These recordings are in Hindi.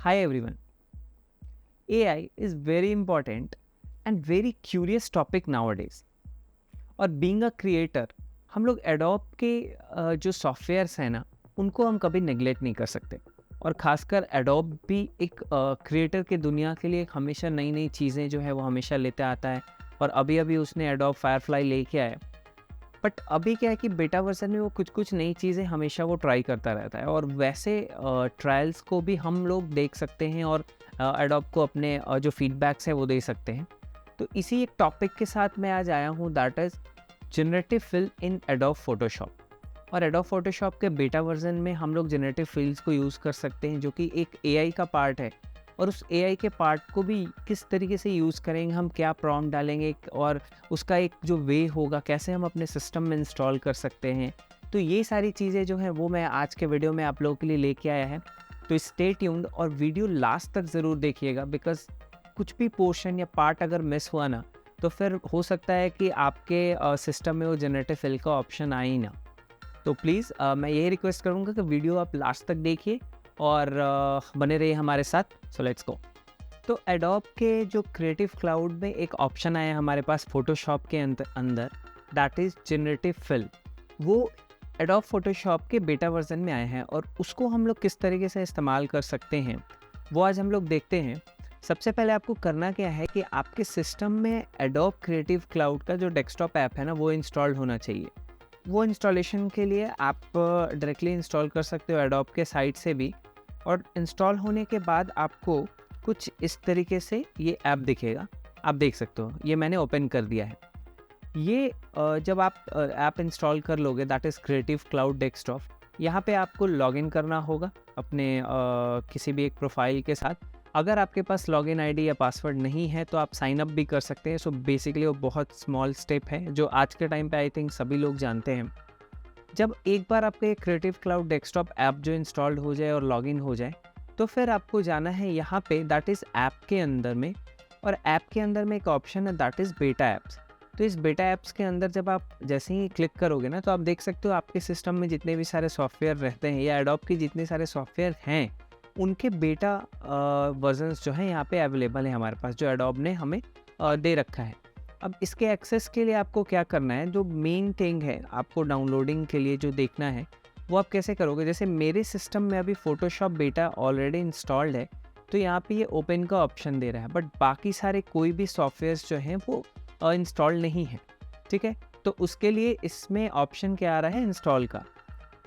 Hi everyone. AI is very important and very curious topic nowadays. और बीइंग अ क्रिएटर हम लोग एडोब के जो सॉफ्टवेयर्स हैं ना उनको हम कभी नेग्लेक्ट नहीं कर सकते। और ख़ासकर एडोब भी एक क्रिएटर के दुनिया के लिए हमेशा नई नई चीज़ें जो है वो हमेशा लेते आता है। और अभी अभी उसने एडोब फायरफ्लाई लेके आया। बट अभी क्या है कि बेटा वर्जन में वो कुछ कुछ नई चीज़ें हमेशा वो ट्राई करता रहता है और वैसे ट्रायल्स को भी हम लोग देख सकते हैं और एडोब को अपने जो फीडबैक्स है वो दे सकते हैं। तो इसी एक टॉपिक के साथ मैं आज आया हूँ, that is generative fill in Adobe Photoshop. और एडोब फोटोशॉप के बेटा वर्जन में हम लोग जनरेटिव फिल्स को यूज़ कर सकते हैं, जो कि एक एआई का पार्ट है। और उस एआई के पार्ट को भी किस तरीके से यूज़ करेंगे, हम क्या प्रॉम्प्ट डालेंगे और उसका एक जो वे होगा, कैसे हम अपने सिस्टम में इंस्टॉल कर सकते हैं। तो ये सारी चीज़ें जो हैं वो मैं आज के वीडियो में आप लोगों के लिए लेके आया है। तो स्टे ट्यून्ड और वीडियो लास्ट तक ज़रूर देखिएगा, बिकॉज़ कुछ भी पोर्शन या पार्ट अगर मिस हुआ ना तो फिर हो सकता है कि आपके सिस्टम में वो जनरेटिव फिल का ऑप्शन आए ही ना। तो प्लीज़ मैं यही रिक्वेस्ट करूँगा कि वीडियो आप लास्ट तक देखिए और बने रहिए हमारे साथ। So let's go. तो एडोब के जो क्रिएटिव क्लाउड में एक ऑप्शन आया हमारे पास फोटोशॉप के अंदर, दैट इज़ जनरेटिव फिल। वो एडोब फोटोशॉप के बेटा वर्जन में आए हैं और उसको हम लोग किस तरीके से इस्तेमाल कर सकते हैं वो आज हम लोग देखते हैं। सबसे पहले आपको करना क्या है कि आपके सिस्टम में एडोब क्रिएटिव क्लाउड का जो डेस्कटॉप ऐप है ना वो इंस्टॉल्ड होना चाहिए। वो इंस्टॉलेशन के लिए आप डायरेक्टली इंस्टॉल कर सकते हो एडोब के साइट से भी। और इंस्टॉल होने के बाद आपको कुछ इस तरीके से ये ऐप दिखेगा, आप देख सकते हो। ये मैंने ओपन कर दिया है। ये जब आप ऐप इंस्टॉल कर लोगे, that is creative cloud desktop, यहाँ पे आपको लॉगिन करना होगा अपने किसी भी एक प्रोफाइल के साथ। अगर आपके पास लॉगिन आईडी या पासवर्ड नहीं है तो आप साइन अप भी कर सकते हैं। सो बेसिकली वो बहुत स्मॉल स्टेप है जो आज के टाइम पे आई थिंक सभी लोग जानते हैं। जब एक बार आपका ये क्रिएटिव क्लाउड डेस्कटॉप ऐप जो इंस्टॉल्ड हो जाए और लॉगिन हो जाए तो फिर आपको जाना है यहाँ पे, दैट इज़ ऐप के अंदर में। और ऐप के अंदर में एक ऑप्शन है, दैट इज़ बेटा ऐप्स। तो इस बेटा ऐप्स के अंदर जब आप जैसे ही क्लिक करोगे ना तो आप देख सकते हो आपके सिस्टम में जितने भी सारे सॉफ्टवेयर रहते हैं या एडोब के जितने सारे सॉफ्टवेयर हैं उनके बेटा वर्जन्स जो हैं यहाँ पे अवेलेबल है हमारे पास, जो एडोब ने हमें दे रखा है। अब इसके एक्सेस के लिए आपको क्या करना है, जो मेन थिंग है आपको डाउनलोडिंग के लिए जो देखना है वो आप कैसे करोगे। जैसे मेरे सिस्टम में अभी फोटोशॉप बेटा ऑलरेडी इंस्टॉल्ड है तो यहाँ पे ये ओपन का ऑप्शन दे रहा है, बट बाकी सारे कोई भी सॉफ्टवेयर्स जो हैं वो इंस्टॉल नहीं है। ठीक है, तो उसके लिए इसमें ऑप्शन क्या आ रहा है, इंस्टॉल का।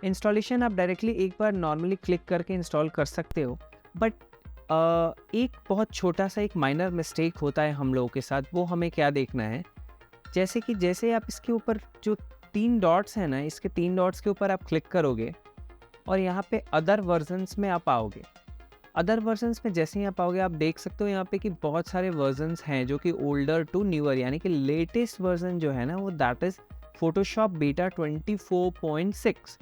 इंस्टॉलेशन आप डायरेक्टली एक बार नॉर्मली क्लिक करके इंस्टॉल कर सकते हो, बट एक बहुत छोटा सा एक माइनर मिस्टेक होता है हम लोगों के साथ। वो हमें क्या देखना है, जैसे कि जैसे आप इसके ऊपर जो 3 डॉट्स हैं ना, इसके 3 डॉट्स के ऊपर आप क्लिक करोगे और यहाँ पे अदर वर्जन्स में आप आओगे। अदर वर्जन्स में जैसे ही आप आओगे आप देख सकते हो यहाँ पे कि बहुत सारे वर्जन्स हैं जो कि ओल्डर टू न्यूअर, यानी कि लेटेस्ट वर्जन जो है ना वो दैट इज़ फोटोशॉप बेटा 24.6।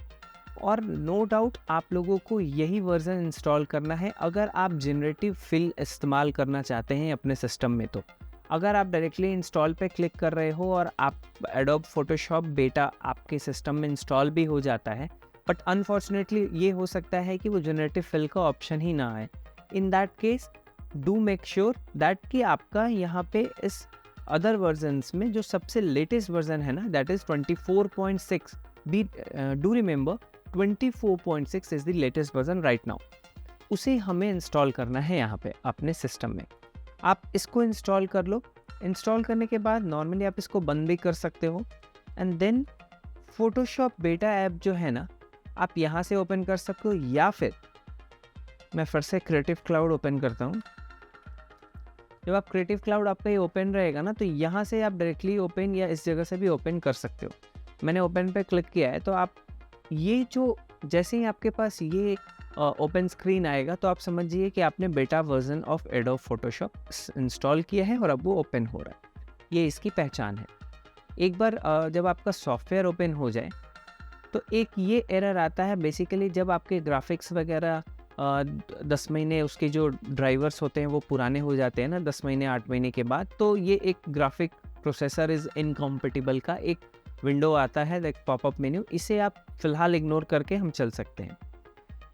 और नो डाउट आप लोगों को यही वर्जन इंस्टॉल करना है अगर आप जनरेटिव फिल इस्तेमाल करना चाहते हैं अपने सिस्टम में। तो अगर आप डायरेक्टली इंस्टॉल पे क्लिक कर रहे हो और आप एडोब फोटोशॉप बेटा आपके सिस्टम में इंस्टॉल भी हो जाता है, बट अनफॉर्चुनेटली ये हो सकता है कि वो जनरेटिव फिल का ऑप्शन ही ना आए। In that case do make sure that कि आपका यहाँ पे इस अदर वर्जन्स में जो सबसे लेटेस्ट वर्जन है ना, that is 24.6, we do remember 24.6 is the latest version right now. उसे हमें इंस्टॉल करना है यहाँ पे अपने सिस्टम में। आप इसको इंस्टॉल कर लो। इंस्टॉल करने के बाद नॉर्मली आप इसको बंद भी कर सकते हो एंड देन फोटोशॉप बेटा ऐप जो है ना आप यहाँ से ओपन कर सकते हो, या फिर मैं फिर से क्रिएटिव क्लाउड ओपन करता हूँ। जब आप क्रिएटिव क्लाउड आपका ये ओपन रहेगा ना तो यहाँ से आप डायरेक्टली ओपन या इस जगह से भी ओपन कर सकते हो। मैंने ओपन पे क्लिक किया है तो आप ये जो जैसे ही आपके पास ये ओपन स्क्रीन आएगा तो आप समझिए कि आपने beta version of adobe Photoshop install किया है और अब वो ओपन हो रहा है। ये इसकी पहचान है। एक बार जब आपका सॉफ्टवेयर ओपन हो जाए तो एक ये एरर आता है बेसिकली, जब आपके ग्राफिक्स वगैरह 10 महीने उसके जो ड्राइवर्स होते हैं वो पुराने हो जाते हैं ना 10 महीने 8 महीने के बाद, तो ये एक ग्राफिक प्रोसेसर इज़ इनकम्पेटिबल का एक विंडो आता है, लाइक पॉपअप मेन्यू। इसे आप फ़िलहाल इग्नोर करके हम चल सकते हैं।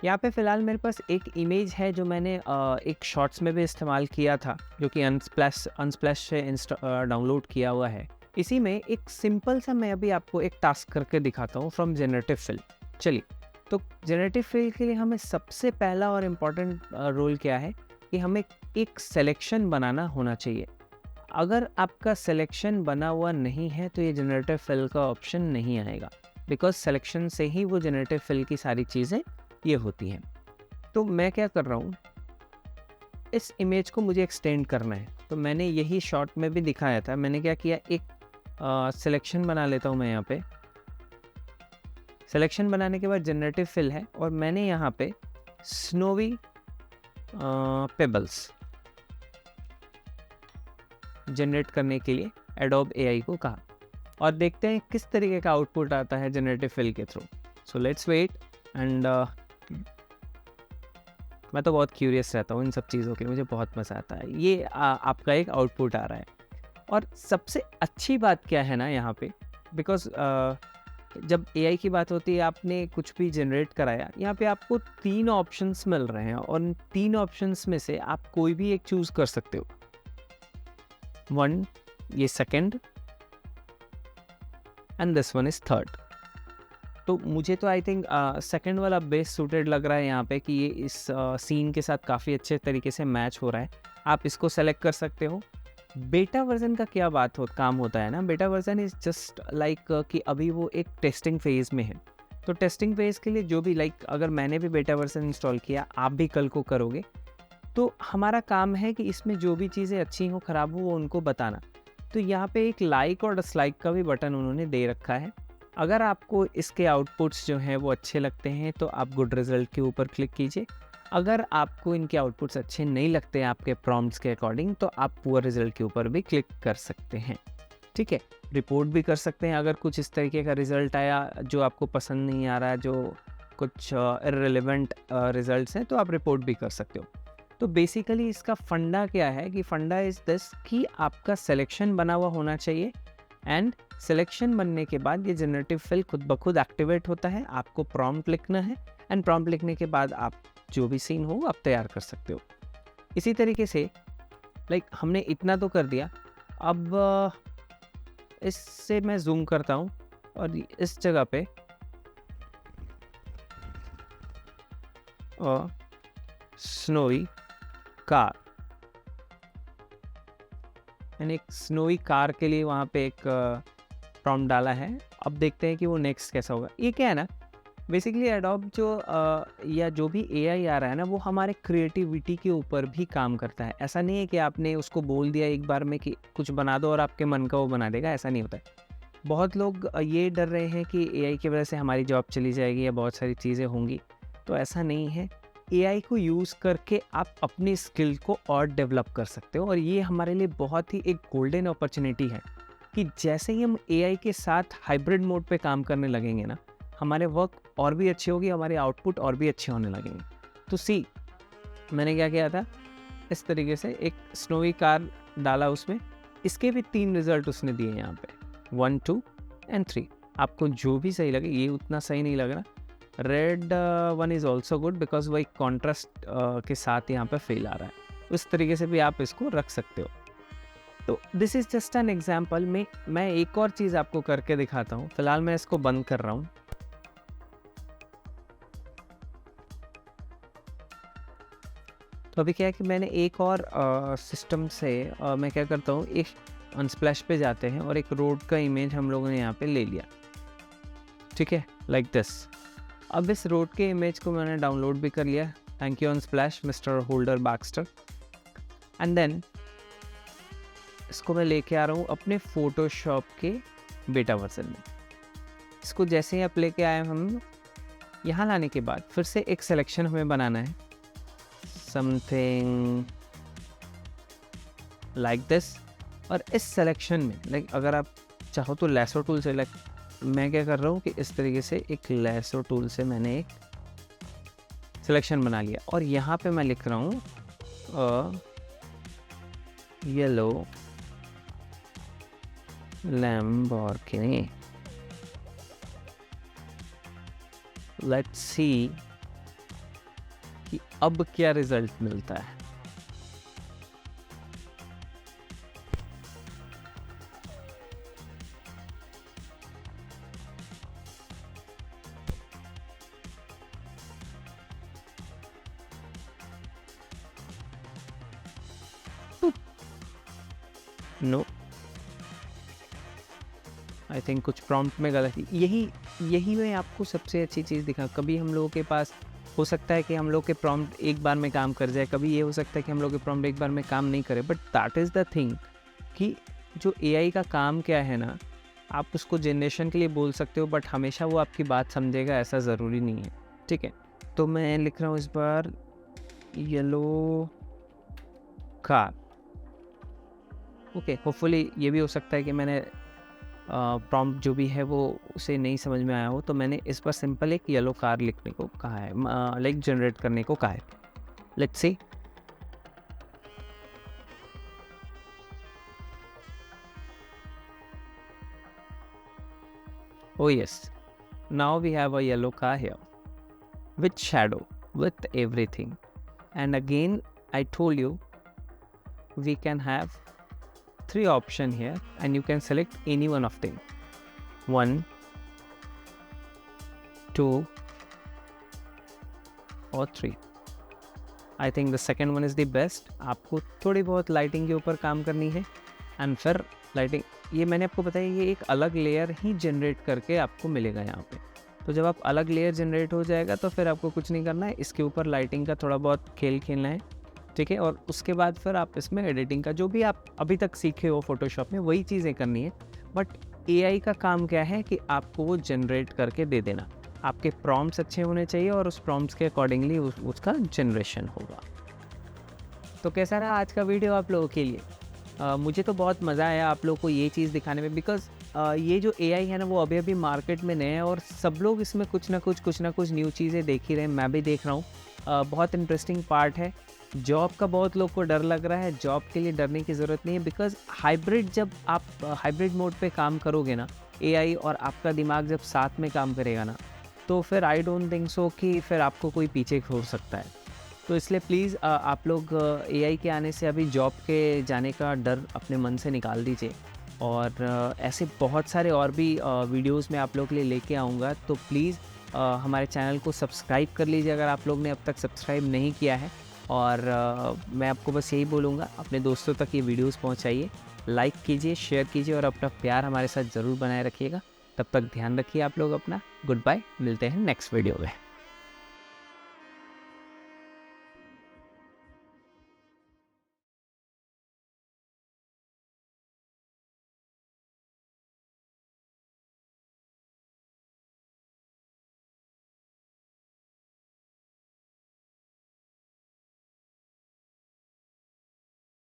यहाँ पे फ़िलहाल मेरे पास एक इमेज है जो मैंने एक शॉर्ट्स में भी इस्तेमाल किया था, जो कि अनस्प्लैश से डाउनलोड किया हुआ है। इसी में एक सिंपल सा मैं अभी आपको एक टास्क करके दिखाता हूँ फ्रॉम जनरेटिव फिल। चलिए, तो जनरेटिव फिल के लिए हमें सबसे पहला और इम्पॉर्टेंट रोल क्या है कि हमें एक सिलेक्शन बनाना होना चाहिए। अगर आपका सिलेक्शन बना हुआ नहीं है तो ये जनरेटिव फिल का ऑप्शन नहीं आएगा, बिकॉज सिलेक्शन से ही वो जनरेटिव फिल की सारी चीज़ें ये होती हैं। तो मैं क्या कर रहा हूँ, इस इमेज को मुझे एक्सटेंड करना है, तो मैंने यही शॉर्ट में भी दिखाया था। मैंने क्या किया, एक सिलेक्शन बना लेता हूँ मैं यहाँ पे। सिलेक्शन बनाने के बाद जनरेटिव फिल है और मैंने यहाँ पे स्नोवी पेबल्स जनरेट करने के लिए एडोब एआई को कहा, और देखते हैं किस तरीके का आउटपुट आता है जनरेटिव फिल के through. So let's wait and मैं तो बहुत क्यूरियस रहता हूँ इन सब चीज़ों के, मुझे बहुत मज़ा आता है। ये आपका एक आउटपुट आ रहा है। और सबसे अच्छी बात क्या है ना यहाँ पे, बिकॉज जब एआई की बात होती है, आपने कुछ भी जनरेट कराया, यहाँ पे आपको 3 ऑप्शंस मिल रहे हैं और उन 3 ऑप्शंस में से आप कोई भी एक चूज़ कर सकते हो। 1 ये second and this one is third. तो मुझे तो आई थिंक सेकंड वाला बेस्ट सूटेड लग रहा है यहाँ पे, कि ये इस सीन के साथ काफ़ी अच्छे तरीके से मैच हो रहा है। आप इसको सेलेक्ट कर सकते हो। बेटा वर्जन का क्या काम होता है ना, beta version is just like कि अभी वो एक टेस्टिंग फेज़ में है। तो टेस्टिंग फेज़ के लिए जो भी अगर मैंने भी बेटा वर्जन इंस्टॉल किया, आप भी कल को करोगे, तो हमारा काम है कि इसमें जो भी चीज़ें अच्छी हो ख़राब हो वो उनको बताना। तो यहाँ पे एक लाइक और डिसलाइक का भी बटन उन्होंने दे रखा है। अगर आपको इसके आउटपुट्स जो हैं वो अच्छे लगते हैं तो आप गुड रिज़ल्ट के ऊपर क्लिक कीजिए। अगर आपको इनके आउटपुट्स अच्छे नहीं लगते हैं आपके प्रॉम्प्ट्स के अकॉर्डिंग, तो आप पुअर रिज़ल्ट के ऊपर भी क्लिक कर सकते हैं। ठीक है, रिपोर्ट भी कर सकते हैं अगर कुछ इस तरीके का रिज़ल्ट आया जो आपको पसंद नहीं आ रहा, जो कुछ इर्रेलेवेंट रिज़ल्ट्स हैं, तो आप रिपोर्ट भी कर सकते हो। तो बेसिकली इसका फंडा क्या है, कि फंडा इज़ दिस कि आपका सिलेक्शन बना हुआ होना चाहिए, एंड सिलेक्शन बनने के बाद ये जनरेटिव फिल खुद ब खुद एक्टिवेट होता है। आपको प्रॉम्प्ट लिखना है एंड प्रॉम्प्ट लिखने के बाद आप जो भी सीन हो आप तैयार कर सकते हो। इसी तरीके से हमने इतना तो कर दिया। अब इससे मैं जूम करता हूँ और इस जगह पे स्नोई कार, मैंने एक स्नोई कार के लिए वहाँ पे एक प्रॉम्प्ट डाला है। अब देखते हैं कि वो नेक्स्ट कैसा होगा। ये क्या है ना, बेसिकली एडोब या जो भी एआई आ रहा है ना, वो हमारे क्रिएटिविटी के ऊपर भी काम करता है। ऐसा नहीं है कि आपने उसको बोल दिया एक बार में कि कुछ बना दो और आपके मन का वो बना देगा, ऐसा नहीं होता है। बहुत लोग ये डर रहे हैं कि एआई की वजह से हमारी जॉब चली जाएगी या बहुत सारी चीज़ें होंगी, तो ऐसा नहीं है। एआई को यूज़ करके आप अपनी स्किल को और डेवलप कर सकते हो, और ये हमारे लिए बहुत ही एक गोल्डन अपॉर्चुनिटी है कि जैसे ही हम एआई के साथ हाइब्रिड मोड पे काम करने लगेंगे ना, हमारे वर्क और भी अच्छे होगी, हमारे आउटपुट और भी अच्छे होने लगेंगे। तो मैंने क्या किया था, इस तरीके से एक स्नोवी कार डाला उसमें, इसके भी 3 रिजल्ट उसने दिए यहाँ पे, 1, 2 एंड 3। आपको जो भी सही लगे, ये उतना सही नहीं लग रहा। Red one is also good because वो एक कॉन्ट्रास्ट के साथ यहाँ पे फेल आ रहा है। उस तरीके से भी आप इसको रख सकते हो। तो this is just an example. मैं एक और चीज़ आपको करके दिखाता हूँ। फिलहाल मैं इसको बंद कर रहा हूँ। तो अभी क्या है कि मैंने एक और सिस्टम से मैं क्या करता हूँ, एक अनस्प्लैश पे जाते हैं और एक रोड का इमेज हम लोगों ने यहाँ पे ले लिया। ठीक है, लाइक दिस। अब इस रोड के इमेज को मैंने डाउनलोड भी कर लिया। Thank you Unsplash mister Holder Baxter. And then इसको मैं लेके आ रहा हूँ अपने फोटोशॉप के बेटा वर्जन में। इसको जैसे ही आप लेके आए हम यहाँ लाने के बाद फिर से एक सिलेक्शन हमें बनाना है, समथिंग लाइक दिस। और इस सिलेक्शन में अगर आप चाहो तो लैसो टूल सेलेक्ट, मैं क्या कर रहा हूँ कि इस तरीके से एक लैसो टूल से मैंने एक सिलेक्शन बना लिया और यहाँ पे मैं लिख रहा हूँ येलो लैम्बोर्गिनी। लेट्स सी कि अब क्या रिजल्ट मिलता है। नो, आई थिंक कुछ प्रॉम्प्ट में गलती, यही यही मैं आपको सबसे अच्छी चीज़ दिखा। कभी हम लोगों के पास हो सकता है कि हम लोग के प्रॉम्प्ट एक बार में काम कर जाए, कभी ये हो सकता है कि हम लोग के प्रॉम्प्ट एक बार में काम नहीं करे, but that is the thing कि जो एआई का काम क्या है ना, आप उसको जनरेशन के लिए बोल सकते हो, बट हमेशा वो आपकी बात समझेगा ऐसा ज़रूरी नहीं है, ठीक है। तो मैं लिख रहा हूँ इस बार येलो कार। ओके, होपफुली ये भी हो सकता है कि मैंने प्रॉम्प्ट जो भी है वो उसे नहीं समझ में आया हो, तो मैंने इस पर सिंपल एक येलो कार लिखने को कहा है, लाइक जनरेट करने को कहा है। Let's see. Oh yes, now we have a yellow car here with shadow, with everything. And again, I told you we can have 3 options here and you can select any one of them. 1, 2 or 3. I think the second one is the best. आपको थोड़ी बहुत लाइटिंग के ऊपर काम करनी है एंड फिर लाइटिंग, ये मैंने आपको बताया, ये एक अलग लेयर ही जनरेट करके आपको मिलेगा यहाँ पे। तो जब आप अलग लेयर जनरेट हो जाएगा तो फिर आपको कुछ नहीं करना है, इसके ऊपर लाइटिंग का थोड़ा बहुत खेल खेलना है, ठीक है। और उसके बाद फिर आप इसमें एडिटिंग का जो भी आप अभी तक सीखे हो फोटोशॉप में वही चीज़ें करनी है। बट एआई का काम क्या है कि आपको वो जनरेट करके दे देना। आपके प्रॉम्प्ट्स अच्छे होने चाहिए और उस प्रॉम्प्ट्स के अकॉर्डिंगली उसका जनरेशन होगा। तो कैसा रहा आज का वीडियो आप लोगों के लिए? मुझे तो बहुत मज़ा आया आप लोगों को ये चीज़ दिखाने में, बिकॉज़ ये जो एआई है ना वो अभी अभी मार्केट में नया है और सब लोग इसमें कुछ ना कुछ न्यू चीज़ें देख ही रहे हैं, मैं भी देख रहा हूँ। बहुत इंटरेस्टिंग पार्ट है। जॉब का बहुत लोग को डर लग रहा है, जॉब के लिए डरने की ज़रूरत नहीं है, बिकॉज़ हाइब्रिड, जब आप हाइब्रिड मोड पे काम करोगे ना, एआई और आपका दिमाग जब साथ में काम करेगा ना, तो फिर आई डोंट थिंक सो कि फिर आपको कोई पीछे छोड़ सकता है। तो इसलिए प्लीज़ आप लोग एआई के आने से अभी जॉब के जाने का डर अपने मन से निकाल दीजिए। और ऐसे बहुत सारे और भी वीडियोस मैं आप लोग के लिए लेके आऊँगा, तो प्लीज़ हमारे चैनल को सब्सक्राइब कर लीजिए अगर आप लोग ने अब तक सब्सक्राइब नहीं किया है। और मैं आपको बस यही बोलूँगा, अपने दोस्तों तक ये वीडियोस पहुँचाइए, लाइक कीजिए, शेयर कीजिए और अपना प्यार हमारे साथ ज़रूर बनाए रखिएगा। तब तक ध्यान रखिए आप लोग अपना। गुड बाय, मिलते हैं नेक्स्ट वीडियो में।